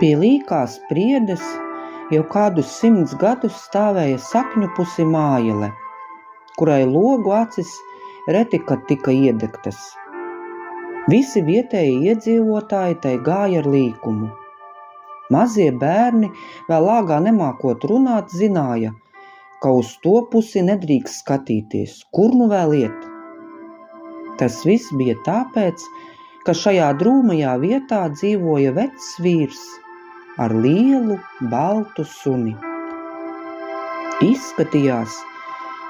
Pie līkās priedes jau kādus 100 gadus stāvēja Sakņupusi mājele, kurai logu acis reti kad tika iedegtas. Visi vietēji iedzīvotāji tai gāja ar līkumu. Mazie bērni, vēl lāgā nemākot runāt, zināja, ka uz to pusi nedrīkst skatīties, kur nu vēl iet. Tas viss bija tāpēc, ka šajā drūmajā vietā dzīvoja vecs vīrs ar lielu baltu suni. Izskatījās,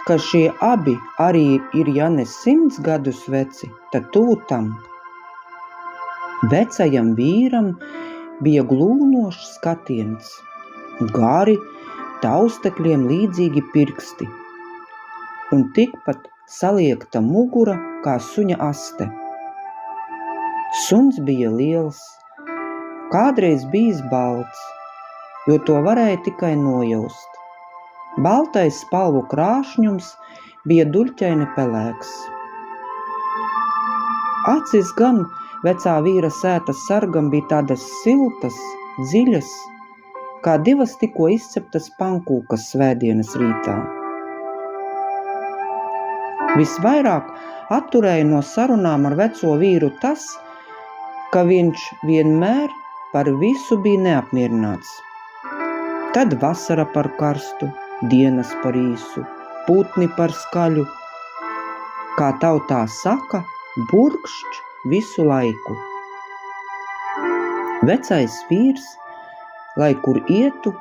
ka šie abi arī ir ja ne 100 gadus veci, tad tuvu tam. Vecajam vīram bija glūnošs skatiens, gari, taustekļiem līdzīgi pirksti un tikpat saliekta mugura kā suņa aste. Suns bija liels, kādreiz bijis balts, jo to varēja tikai nojaust. Baltais spalvu krāšņums bija duļķaini pelēks. Acis gan vecā vīra sētas sargam bija tādas siltas, dziļas, kā 2 tikko izceptas pankūkas svētdienas rītā. Visvairāk atturēja no sarunām ar veco vīru tas, ka viņš vienmēr par visu bija neapmierināts. Tad vasara par karstu, dienas par īsu, putni par skaļu. Kā tautā saka, burkšķ visu laiku. Vecais vīrs, lai kur ietu,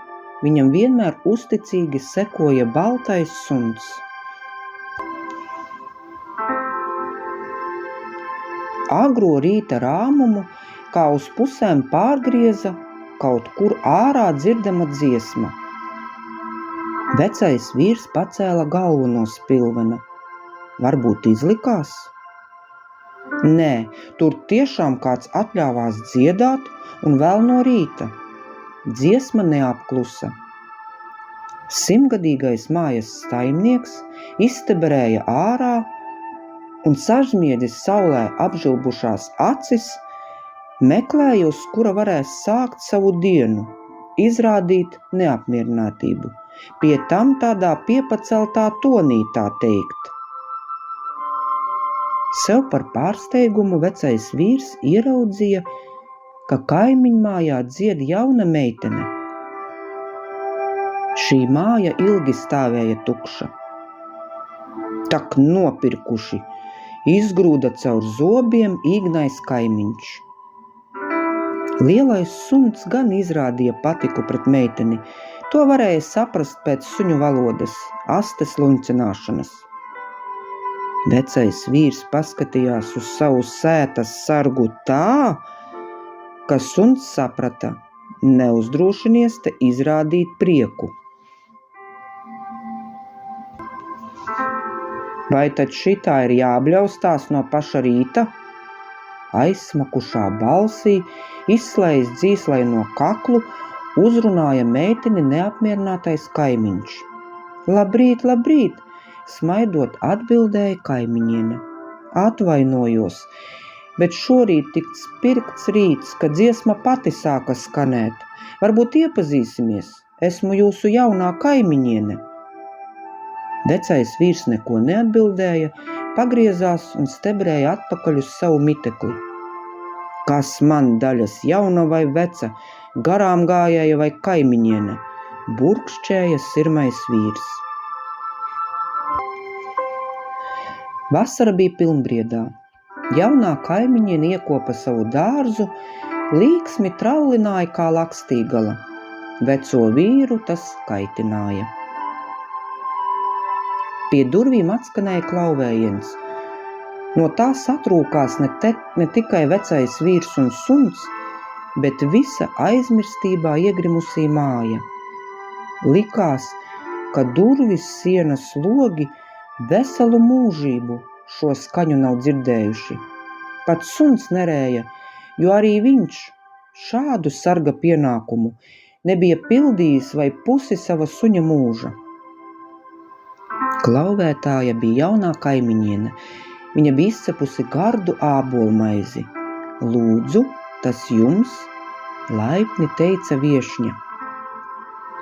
viņam vienmēr uzticīgi sekoja baltais suns. Agro rīta rāmumu kā uz pusēm pārgrieza kaut kur ārā dzirdama dziesma. Vecais vīrs pacēla galvu no spilvena. Varbūt izlikās? Nē, tur tiešām kāds atļāvās dziedāt un vēl no rīta. Dziesma neapklusa. 100-gadīgais mājas staimnieks izteberēja ārā un sažmiedis saulē apžilbušās acis meklēja, uz kura varēs sākt savu dienu, izrādīt neapmierinātību, pie tam tādā piepaceltā tonī tā teikt. Sev par pārsteigumu vecais vīrs ieraudzīja, ka kaimiņmājā dzied jauna meitene. Šī māja ilgi stāvēja tukša. Tak nopirkuši, izgrūda caur zobiem īgnais kaimiņš. Lielais suns gan izrādīja patiku pret meiteni, to varēja saprast pēc suņu valodas, astes luņcināšanas. Vecais vīrs paskatījās uz savu sētas sargu tā, ka suns saprata, neuzdrošinies te izrādīt prieku. Vai tad šitā ir jābļaustās no paša rīta? Aizsmakušā balsī, izslējis dzīslaino kaklu, uzrunāja meiteni neapmierinātais kaimiņš. Labrīt, labrīt! Smaidot atbildēja kaimiņiene. Atvainojos, bet šorīt tik spirkts rīts, ka dziesma pati sāka skanēt. Varbūt iepazīsimies, esmu jūsu jaunā kaimiņiene. Vecais vīrs neko neatbildēja, pagriezās un stebrēja atpakaļ uz savu mitekli. Kas man daļas, jauna vai veca, garām gājēja vai kaimiņiene, burkšķēja sirmais vīrs. Vasara bija pilnbriedā. Jaunā kaimiņiene iekopa savu dārzu, līksmi trallināja kā lakstīgala. Veco vīru tas kaitināja. Pie durvīm atskanēja klauvējiens. No tā satrūkās ne tikai vecais vīrs un suns, bet visa aizmirstībā iegrimusī māja. Likās, ka durvis, sienas logi veselu mūžību šo skaņu nav dzirdējuši. Pat suns nerēja, jo arī viņš šādu sarga pienākumu nebija pildījis vai pusi sava suņa mūža. Klauvētāja bija jaunā kaimiņiene. Viņa bija izcepusi gardu ābolmaizi. Lūdzu, tas jums? laipni teica viešņa.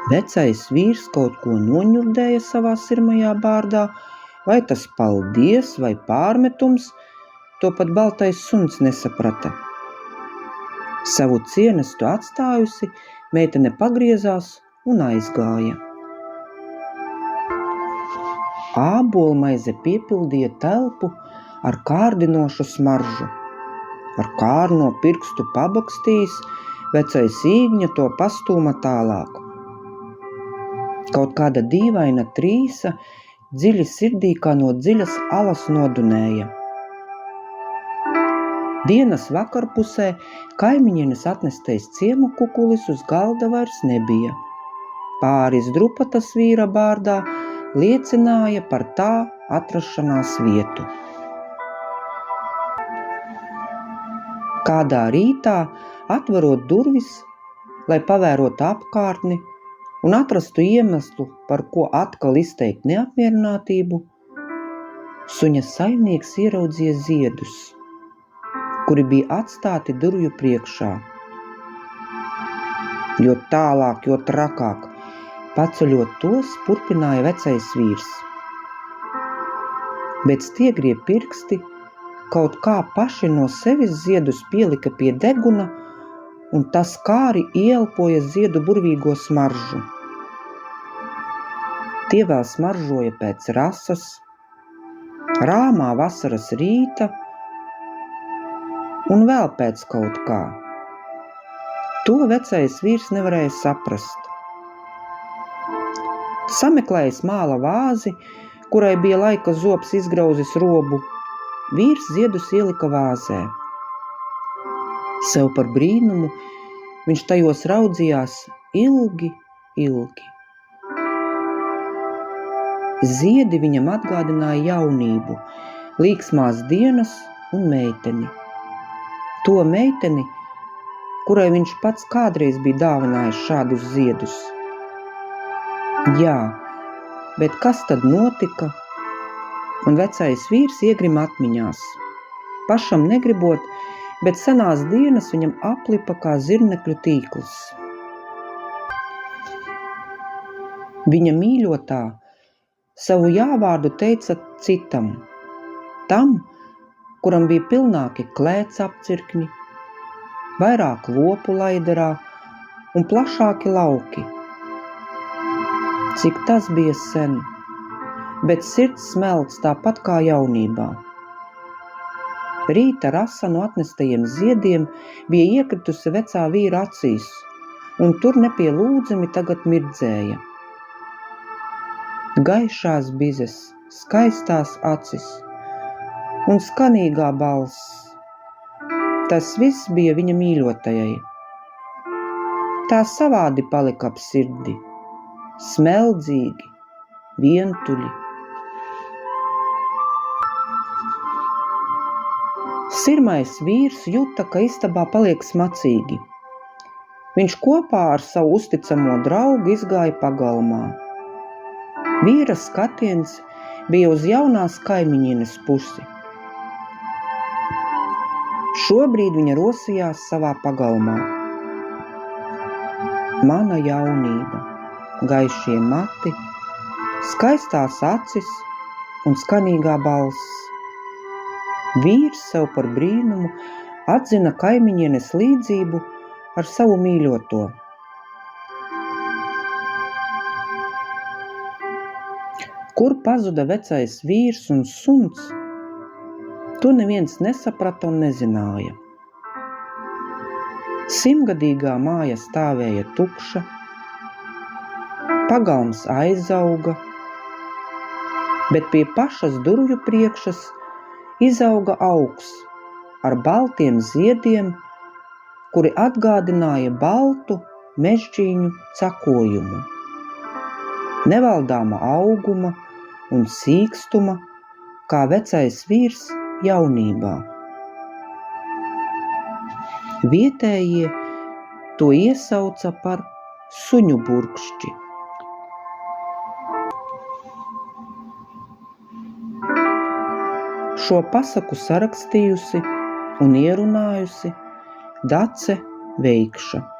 Vecais vīrs kaut ko noņurdēja savā sirmajā bārdā, vai tas paldies vai pārmetums, to pat baltais suns nesaprata. Savu cienestu atstājusi, meitene pagriezās un aizgāja. Ābolmaize piepildīja telpu ar kārdinošu smaržu. Ar kārno pirkstu pabakstījis, vecais īgņa to pastūma tālāk. Kaut kāda dīvaina trīsa dziļi sirdī kā no dziļas alas nodunēja. Dienas vakarpusē kaimiņienes atnestais ciemu kukulis uz galda vairs nebija. Pāris drupatas vīra bārdā liecināja par tā atrašanās vietu. Kādā rītā, atverot durvis, lai pavērotu apkārtni un atrastu iemeslu, par ko atkal izteikt neapmierinātību, suņa saimnieks ieraudzīja ziedus, kuri bija atstāti durvju priekšā. Jo tālāk, jo trakāk, paceļot tos, turpināja vecais vīrs. Bet stiegrie pirksti kaut kā paši no sevis ziedus pielika pie deguna, un tas kāri ieelpoja ziedu burvīgo smaržu. Tie vēl smaržoja pēc rasas, rāmā vasaras rīta un vēl pēc kaut kā. To vecais vīrs nevarēja saprast. Sameklējis māla vāzi, kurai bija laika zobs izgrauzis robu, vīrs ziedus ielika vāzē. Sev par brīnumu viņš tajos raudzījās ilgi, ilgi. Ziedi viņam atgādināja jaunību, līksmās dienas un meiteni. To meiteni, kurai viņš pats kādreiz bija dāvinājis šādus ziedus. Jā, bet kas tad notika? Un vecais vīrs iegrima atmiņās. Pašam negribot, bet senās dienas viņam aplipa kā zirnekļu tīkls. Viņa mīļotā savu jāvārdu teica citam, tam, kuram bija pilnāki klēts apcirkņi, vairāk lopu laiderā un plašāki lauki. Cik tas bija sen, bet sirds smelts tāpat kā jaunībā. Rīta rasa no atnestajiem ziediem bija iekritusi vecā vīra acīs, un tur nepielūdzami tagad mirdzēja. Gaišās bizes, skaistās acis un skanīgā balss. Tas viss bija viņa mīļotajai. Tā savādi palika ap sirdi, smeldzīgi, vientuļi. Sirmais vīrs jūta, ka istabā paliek smacīgi. Viņš kopā ar savu uzticamo draugu izgāja pagalmā. Vīra skatiens bija uz jaunās kaimiņienes pusi. Šobrīd viņa rosījās savā pagalmā. Mana jaunība, gaišie mati, skaistās acis un skanīgā balss. Vīrs sev par brīnumu atzina kaimiņienes līdzību ar savu mīļoto. Kur pazuda vecais vīrs un suns, to neviens nesaprata un nezināja. Simtgadīgā māja stāvēja tukša, pagalms aizauga, bet pie pašas durvju priekšas izauga augs ar baltiem ziediem, kuri atgādināja baltu mežģīņu cakojumu. Nevaldāma auguma un sīkstuma, kā vecais vīrs jaunībā. Vietējie to iesauca par suņu burkšķi. Šo pasaku sarakstījusi un ierunājusi Dace veikša.